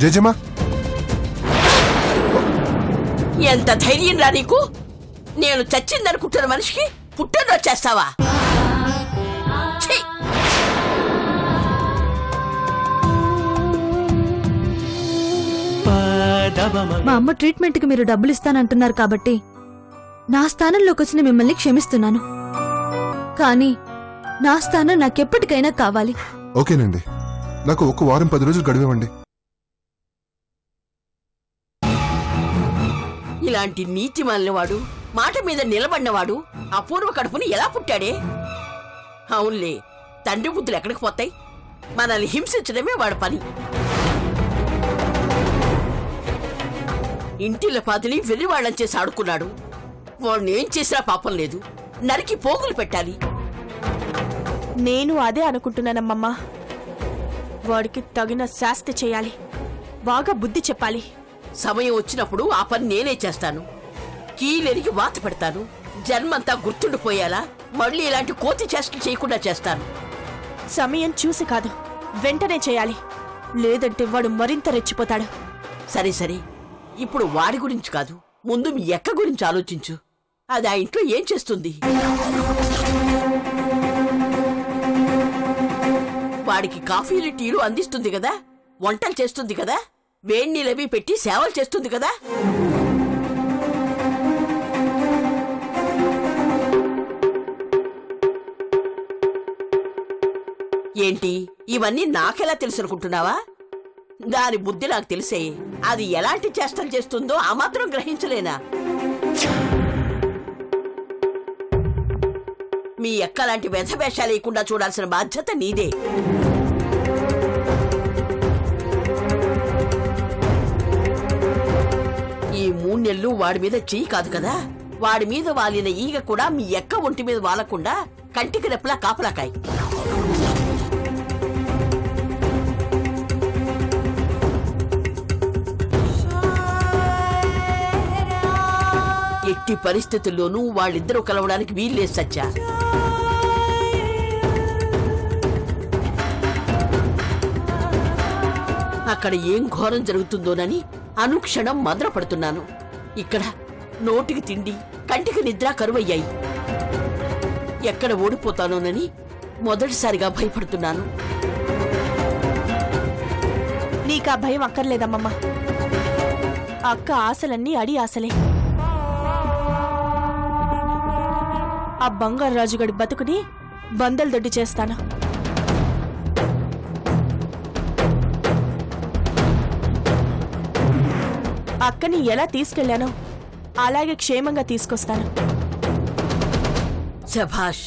జేజమ్మా, ఎంత ధైర్యం రా నీకు? నేను చచ్చిందనుకుంటున్న మనిషికి పుట్టలో చేస్తావా? మా అమ్మ ట్రీట్మెంట్ కి మీరు డబ్బులు ఇస్తానంటున్నారు కాబట్టి నా స్థానంలోకి వచ్చిన మిమ్మల్ని క్షమిస్తున్నాను. కానీ నా స్థానం నాకెప్పటికైనా కావాలి. ఓకేనండి, నాకు ఒక వారం 10 రోజులు గడివేవండి. ఇలాంటి నీతి మాలినవాడు, మాట మీద నిలబడినవాడు అపూర్వ కడుపుని ఎలా పుట్టాడే? అవునులే, తండ్రి బుద్ధులు ఎక్కడికి పోతాయి? మనల్ని హింసించడమే వాడి పని. ఇంటిల పాదిని వెర్రివాళ్ళని చేసి ఆడుకున్నాడు. వాడిని ఏం చేసినా పాపం లేదు, నరికి పోగులు పెట్టాలి. నేను అదే అనుకుంటున్నానమ్మమ్మా. వాడికి తగిన శాస్తి చేయాలి, బాగా బుద్ధి చెప్పాలి. సమయం వచ్చినప్పుడు ఆ పని నేనే చేస్తాను. కీలెరిగి వాత పెడతాను. జన్మంతా గుర్తుండిపోయేలా మళ్ళీ ఇలాంటి కోతి చేష్టలు చేయకుండా చేస్తాను. సమయం చూసి కాదు, వెంటనే చేయాలి. లేదంటే వాడు మరింత రెచ్చిపోతాడు. సరే సరే, ఇప్పుడు వాడి గురించి కాదు, ముందు మీ ఎక్క గురించి ఆలోచించు. అది ఆ ఇంట్లో ఏం చేస్తుంది? వాడికి కాఫీలు టీలు అందిస్తుంది కదా, వంటలు చేస్తుంది కదా, వేడి నీళ్ళవి పెట్టి సేవలు చేస్తుంది కదా. ఏంటి ఇవన్నీ నాకెలా తెలుసు అనుకుంటున్నావా? దాని బుద్ధి నాకు తెలిసే. అది ఎలాంటి చేష్టలు చేస్తుందో ఆ మాత్రం గ్రహించలేనా? మీ ఎక్కలాంటి వ్యధవేషాలు లేకుండా చూడాల్సిన బాధ్యత నీదే. ఈ 3 నెలలు వాడి మీద చెయ్యి కాదు కదా, వాడి మీద వాలిన ఈగ కూడా మీ ఎక్క ఒంటి మీద వాలకుండా కంటికి రెప్పలా కాపలాకాయి. ఎట్టి పరిస్థితుల్లోనూ వాళ్ళిద్దరూ కలవడానికి వీల్లేదు సత్య. అక్కడ ఏం ఘోరం జరుగుతుందోనని అనుక్షణం మదనపడుతున్నాను. ఇక్కడ నోటికి తిండి, కంటికి నిద్ర కరువయ్యాయి. ఎక్కడ ఓడిపోతానోనని మొదటిసారిగా భయపడుతున్నాను. నీకా భయం అక్కర్లేదమ్మమ్మ. అక్క ఆశలన్నీ అడి ఆశలే. ఆ బంగారు రాజుగడి బతుకుని బందలు దొడ్డి చేస్తాను. అక్కని ఎలా తీసుకెళ్లానో అలాగే క్షేమంగా తీసుకొస్తాను. శభాష్,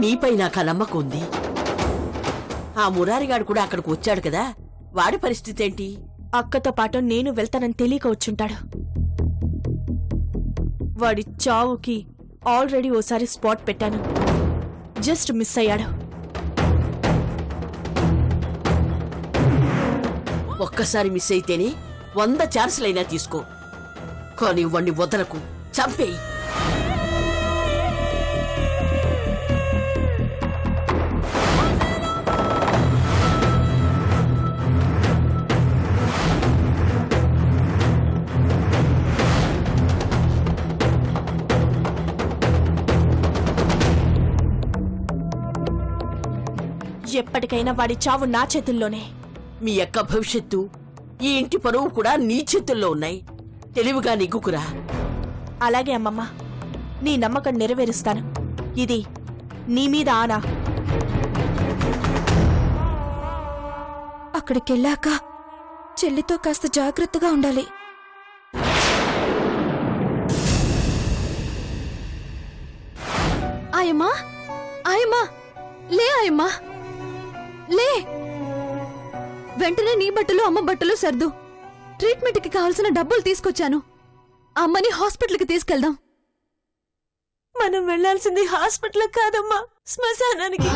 నీపై నాకు నమ్మకం ఉంది. ఆ మురారిగాడు కూడా అక్కడికి వచ్చాడు కదా, వాడి పరిస్థితి ఏంటి? అక్కతో పాటు నేను వెళ్తానని తెలియక వచ్చుంటాడు. వాడి చావుకి ఆల్రెడీ ఓసారి స్పాట్ పెట్టాను, జస్ట్ మిస్ అయ్యాడు. ఒక్కసారి మిస్ అయితేనే 100 ఛాన్సులైనా తీసుకో, కానీ వాణ్ణి వదలకు, చంపేయి. ఎప్పటికైనా వాడి చావు నా చేతుల్లోనే. మీ యొక్క భవిష్యత్తు, ఈ ఇంటి పరువు కూడా నీ చేతుల్లో ఉన్నాయి. తెలివిగా నిగ్గుకురా. అలాగే అమ్మమ్మ, నీ నమ్మకం నెరవేరుస్తాను. ఇది నీ మీద ఆనా. అక్కడికెళ్ళాక చెల్లితో కాస్త జాగ్రత్తగా ఉండాలి. ఆయమ్మా, ఆయమ్మా, లే ఆయమ్మా, లే. వెంటనే నీ బట్టలు అమ్మ బట్టలు సర్దు. ట్రీట్మెంట్కి కావాల్సిన డబ్బులు తీసుకొచ్చాను. అమ్మని హాస్పిటల్కి తీసుకెళ్దాం. మనం వెళ్లాల్సింది హాస్పిటల్ కాదమ్మా, శ్మశానానికి.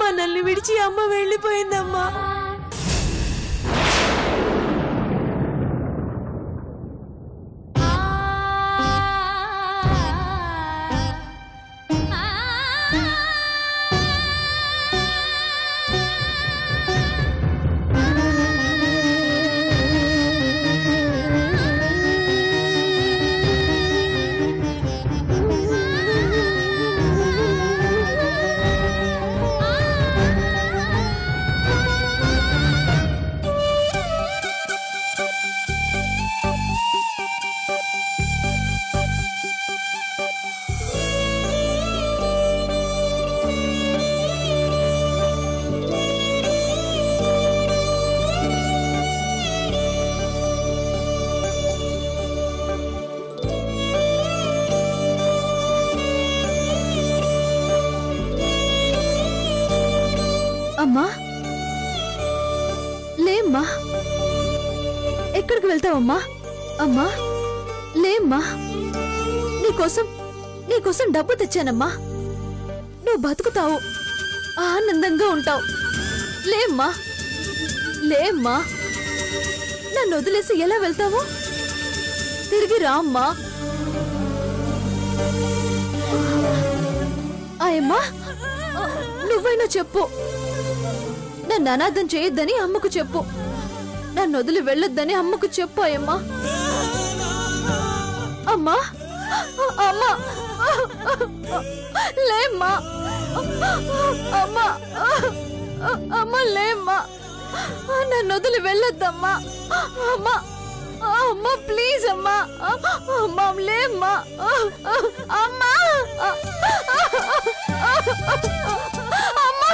మనల్ని విడిచి అమ్మ వెళ్ళిపోయిందమ్మా. అమ్మా లేమ్మా, ఎక్కడికి వెళ్తావమ్మా? అమ్మా లేమ్మా, నీకోసం డబ్బు తెచ్చానమ్మా. నువ్వు బతుకుతావు, ఆనందంగా ఉంటావు. లేమ్మా లేమ్మా, నన్ను వదిలేసి ఎలా వెళ్తావు? తిరిగి రా అమ్మా. ఆయమ్మా, నువ్వైనా చెప్పు, నన్ను అనాథం చేయొద్దని అమ్మకు చెప్పు. నన్ను వదిలి వెళ్ళొద్దని అమ్మకు చెప్పు ఆయమ్మా. అమ్మా అమ్మా లేమ్మా, అమ్మా అమ్మ లేమ్మా, నన్ను వదిలి వెళ్ళొద్దమ్మా. అమ్మా అమ్మా ప్లీజ్ అమ్మా, అమ్మా లేమ్మా. అమ్మా అమ్మా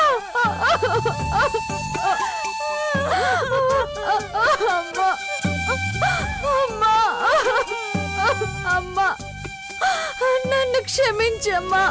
అమ్మా అమ్మా అమ్మా నన్ను క్షమించమ్మా.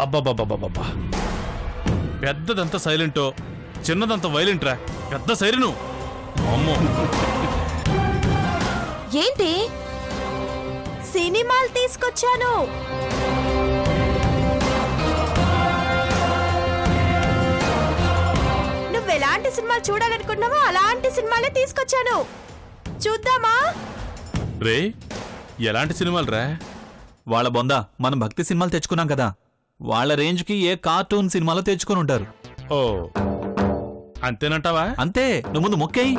అబ్బబ్బబ్బబ్బబ్బా, పెద్దదంతా సైలెంటో చిన్నదంతా వైలెంట్రా. పెద్ద సైరను. అమ్మో ఏంటి సినిమాలు తీసుకొచ్చాను. నువ్వెలాంటి సినిమాలు చూడాలనుకున్నావో అలాంటి సినిమాలే తీసుకొచ్చాను. చూద్దామా? రే ఎలాంటి సినిమాలు రా? వాళ్ళ బొంద మనం భక్తి సినిమాలు తెచ్చుకున్నాం కదా, వాళ్ళ రేంజ్ కి ఏ కార్టూన్ సినిమాలో తెచ్చుకొని ఉంటారు. ఓ అంతేనంటావా? అంతే, నువ్వు ముందు మొక్కేయి.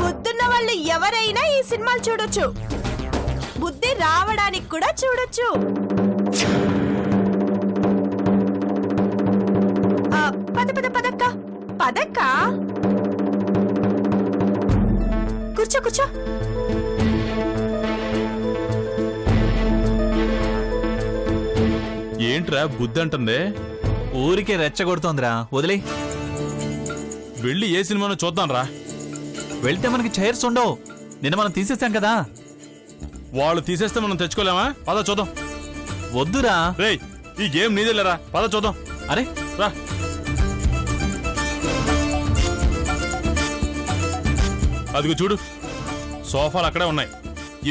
బుద్ధున్న వాళ్ళు ఎవరైనా ఈ సినిమాలు చూడొచ్చు, బుద్ధి రావడానికి కూడా చూడొచ్చు. పద పద పదక్క పదక్క, కూర్చో కూర్చో. ఏంట్రా బుద్ధి అంటుందే? ఊరికే రెచ్చగొడుతోందిరా, వదిలే. వెళ్ళి ఏ సినిమానో చూద్దాం రా. వెళ్తే మనకి చైర్స్ ఉండవు, నిన్న మనం తీసేసాం కదా. వాళ్ళు తీసేస్తే మనం తెచ్చుకోలేమా? పద చూద్దాం. వద్దురా. రేయ్ ఈ గేమ్ నీదేలేరా, పద చూద్దాం. అరే రా. అదిగో చూడు, సోఫాలు అక్కడే ఉన్నాయి.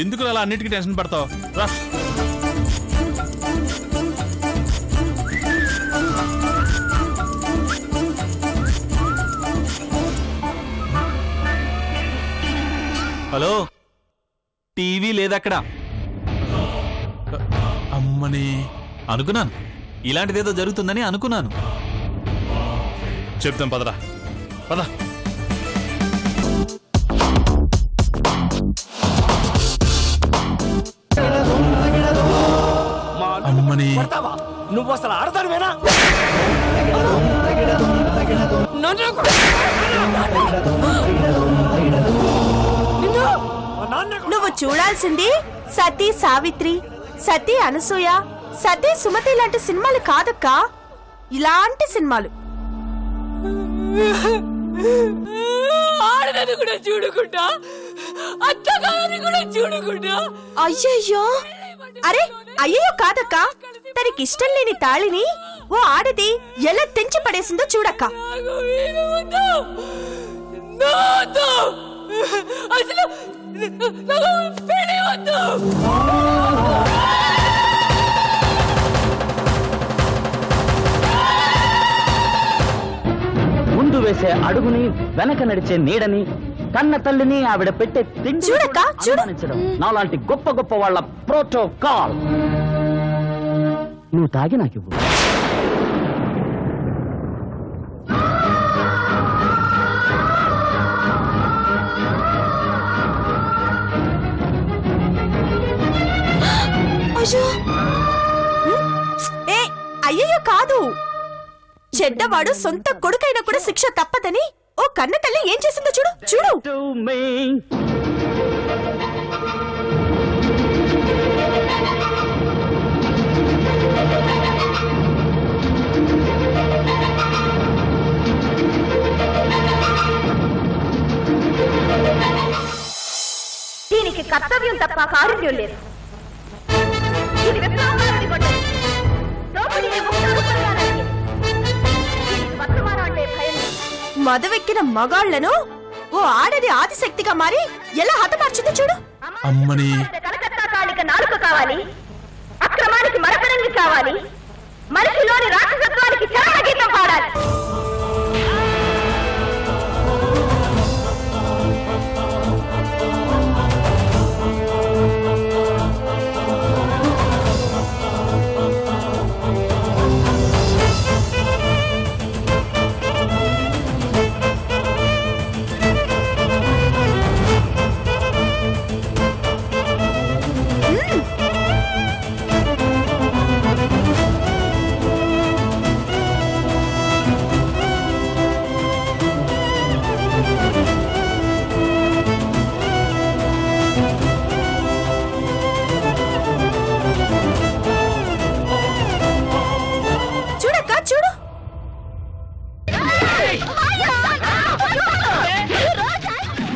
ఎందుకు అలా అన్నిటికీ టెన్షన్ పడతావు? రా. హలో, టీవీ లేదక్కడ. అమ్మని అనుకున్నాను, ఇలాంటిదేదో జరుగుతుందని అనుకున్నాను. చెప్తాం పదరా, పద. అమ్మని నువ్వు అసలు ఆడతానువేనా? నువ్వు చూడాల్సింది సతీ సావిత్రి, సతీ అనసూయ, సతీ సుమతి లాంటి సినిమాలు కాదక్కా, ఇలాంటి సినిమాలు. ఆడదని కూడా చూడకుండా, అత్తగారిని కూడా చూడకుండా. అయ్యయ్యో, అరే అయ్యయ్యో కాదక్కా, తనకిష్టం లేని తాళిని ఓ ఆడది ఎలా తెంచి పడేసిందో చూడక్క. అసలు ముందు వేసే అడుగుని, వెనక నడిచే నీడని, కన్న తల్లిని ఆవిడ పెట్టే తిండి చూడక్క, నాలాంటి గొప్ప గొప్ప వాళ్ళ ప్రోటోకాల్. నువ్వు తాగి నాకివ్వు. ఏ అయ్యయ్యో కాదు, చెడ్డవాడు సొంత కొడుకైనా కూడా శిక్ష తప్పదని ఓ కన్న తల్లి ఏం చేసిందో చూడు చూడు. దీనికి కర్తవ్యం తప్ప కారుణ్యం లేదు. ఇది విప్లవానికి కొట్టదు. దోపిడీని ముక్తాలు పలకాలని. దీనికి వర్తమానం అంటే భయం లేదు. మదవెక్కిన మగాళ్లను ఓ ఆడది ఆదిశక్తిగా మారి ఎలా హతమార్చిందో చూడు. అమ్మని కలకత్తా కాళిక నాలుక కావాలి, అక్రమానికి మరకరంగి కావాలి, మనిషిలోని రాక్షసత్వానికి చరణ గీతం పాడాలి.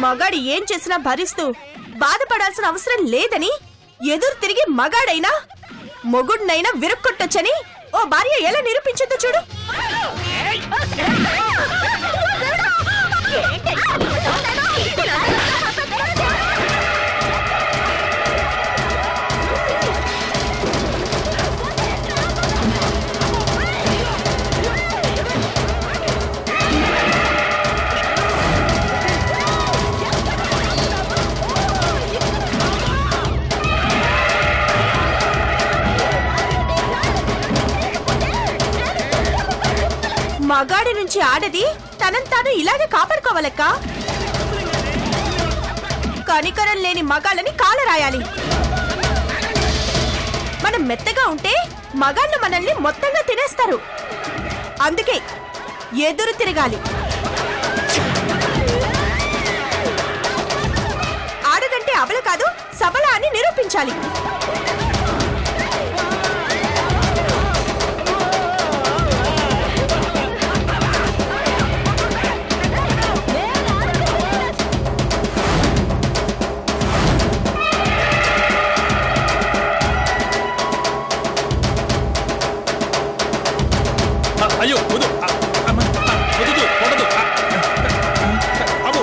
మగాడు ఏం చేసినా భరిస్తూ బాధపడాల్సిన అవసరం లేదని ఎదురు తిరిగి మగాడైనా మొగుడినైనా విరుక్కొట్టొచ్చని ఓ భార్య ఎలా నిరూపించిందో చూడు. మగాడి నుంచి ఆడది తనంతాను ఇలాగే కాపాడుకోవాలక్క. కనికరం లేని మగాళ్ళని కాలరాయాలి. మనం మెత్తగా ఉంటే మగాళ్ళు మనల్ని మొత్తంగా తినేస్తారు. అందుకే ఎదురు తిరగాలి. ఆడదంటే అబల కాదు సబల అని నిరూపించాలి. అయ్యో వద్దు వద్దు కొడదు అబ్బో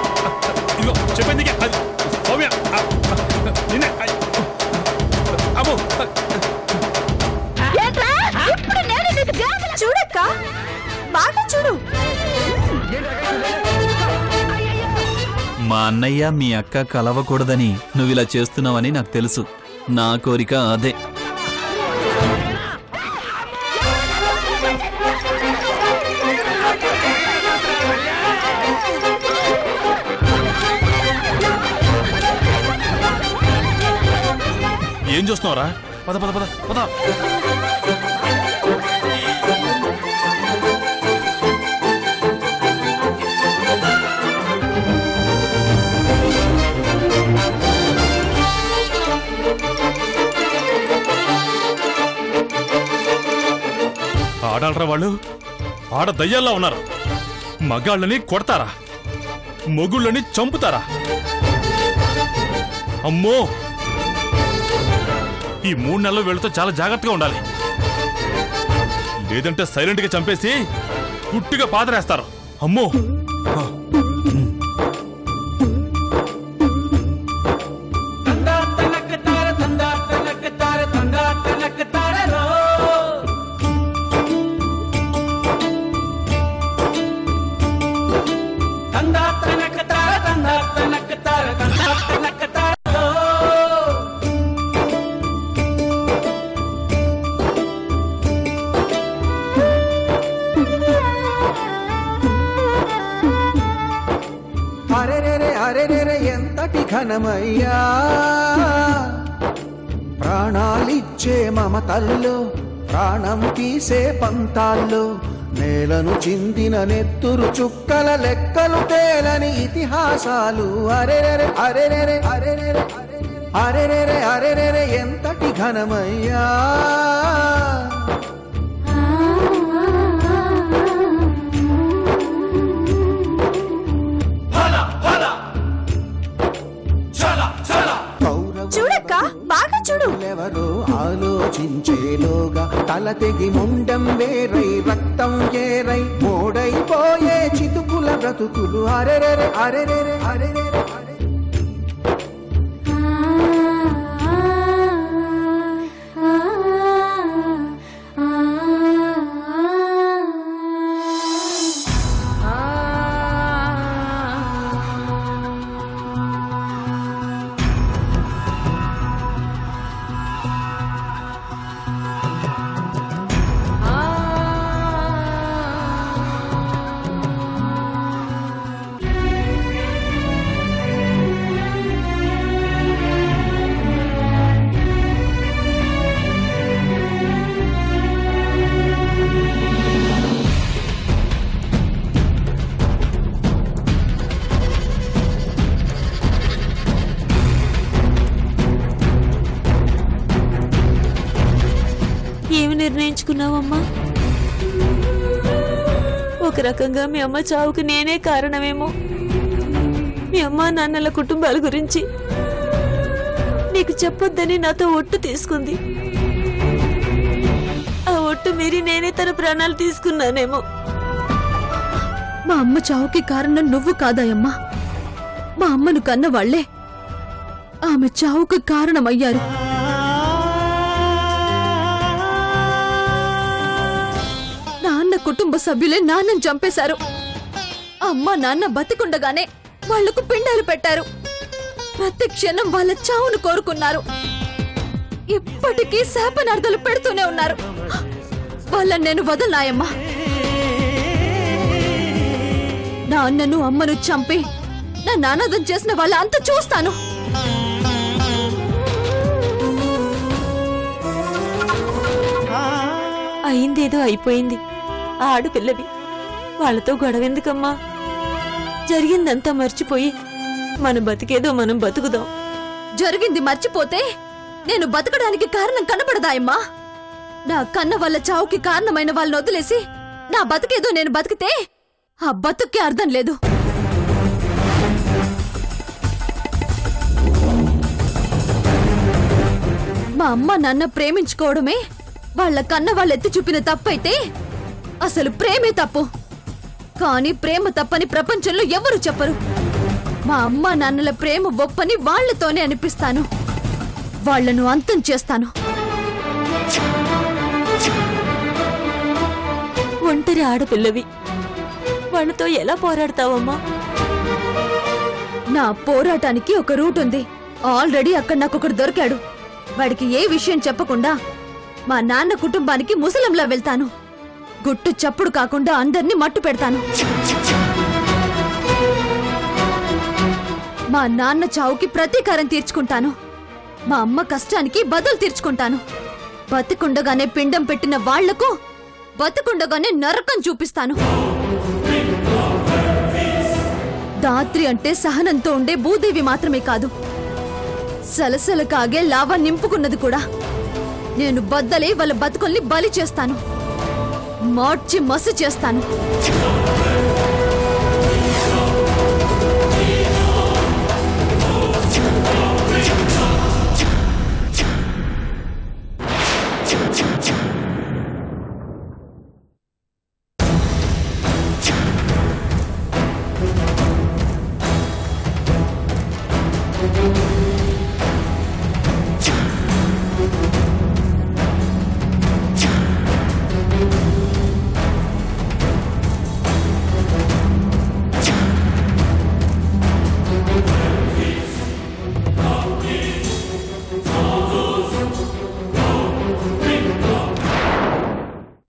ఇదిగో చెప్పింది అది సౌమ్య నిన్నే అబ్బో చూడక్క బాగా చూడు. మా అన్నయ్య మీ అక్క కలవకూడదని నువ్విలా చేస్తున్నావని నాకు తెలుసు. నా కోరిక అదే. ఏం చూస్తున్నావురా? పద పద పద పద. ఆడాలరా వాళ్ళు? ఆడ దయ్యాల్లో ఉన్నారు. మగాళ్ళని కొడతారా? మొగుళ్ళని చంపుతారా? అమ్మో, ఈ 3 నెలలు వీళ్ళతో చాలా జాగ్రత్తగా ఉండాలి. లేదంటే సైలెంట్ గా చంపేసి గుట్టిగా పాతరేస్తారు. అమ్మో, ఎంతటి ఘనమయ్యా ప్రాణాలిచ్చే మమతల్లో ప్రాణం తీసే పంతాల్లో నేలను చిందిన నెత్తురు చుక్కల లెక్కలు తేలని ఇతిహాసాలు అరెరెరె అరెరెరె అరెరెరె అరెరెరె అరెరెరె ఎంతటి ఘనమయ్యా చూడక్క బాగా చూడు. ఎవరో ఆలోచించేలోగా తల తెగి ముండం వేరై రక్తం ఏరై మోడైపోయే చితుకుల బ్రతుకులు అరెరెరె అరెరెరె అరెరెరె ఏమి నిర్ణయించుకున్నావమ్మా? ఒక రకంగా మీ అమ్మ చావుకు నేనే కారణమేమో. మీ అమ్మ నాన్నల కుటుంబాల గురించి నీకు చెప్పొద్దని నాతో ఒట్టు తీసుకుంది. ఆ ఒట్టు మీరి నేనే తన ప్రాణాలు తీసుకున్నానేమో. మా అమ్మ చావుకి కారణం నువ్వు కాదాయమ్మా. మా అమ్మను కన్న వాళ్లే ఆమె చావుకు కారణమయ్యారు. నాన్న కుటుంబ సభ్యులే నాన్నని చంపేశారు. అమ్మ నాన్న బతికుండగానే వాళ్లకు పిండాలు పెట్టారు. ప్రతి క్షణం వాళ్ళ చావును కోరుకున్నారు. ఇప్పటికీ శాపనార్థాలు పెడుతూనే ఉన్నారు. వాళ్ళని నేను వదలనాయమ్మా. నాన్నను అమ్మను చంపి నా నాన్నదం చేసిన వాళ్ళ అంత చూస్తాను. అయిందేదో అయిపోయింది. ఆ ఆడపిల్లవి వాళ్ళతో గొడవెందుకమ్మా? జరిగిందంతా మర్చిపోయి మన బతికేదో మనం బతుకుదాం. జరిగింది మర్చిపోతే నేను బతకడానికి కారణం కనపడదాయమ్మా. నా కన్న వాళ్ళ చావుకి కారణమైన వాళ్ళని వదిలేసి నా బతికేదో నేను బతికితే ఆ బతుక్కే అర్థం లేదు. మా అమ్మ నాన్న ప్రేమించుకోవడమే వాళ్ళ కన్న వాళ్ళు ఎత్తి చూపిన తప్పైతే అసలు ప్రేమే తప్పు. కానీ ప్రేమ తప్పని ప్రపంచంలో ఎవరు చెప్పరు. మా అమ్మ నాన్నల ప్రేమ ఒప్పని వాళ్లతోనే అనిపిస్తాను. వాళ్లను అంతం చేస్తాను. ఒంటరి ఆడపిల్లవి వాళ్ళతో ఎలా పోరాడతావమ్మా? నా పోరాటానికి ఒక రూట్ ఉంది. ఆల్రెడీ అక్కడ నాకొకడు దొరికాడు. వాడికి ఏ విషయం చెప్పకుండా మా నాన్న కుటుంబానికి ముసలంలా వెళ్తాను. గుట్టు చప్పుడు కాకుండా అందర్నీ మట్టు పెడతాను. మా నాన్న చావుకి ప్రతీకారం తీర్చుకుంటాను. మా అమ్మ కష్టానికి బదులు తీర్చుకుంటాను. బతికుండగానే పిండం పెట్టిన వాళ్లకు బతికుండగానే నరకం చూపిస్తాను. దాత్రి అంటే సహనంతో ఉండే భూదేవి మాత్రమే కాదు, సలసల కాగే లావా నింపుకున్నది కూడా. నేను బద్దలై వాళ్ళ బతుకుల్ని బలి చేస్తాను, మార్చి మసి చేస్తాను.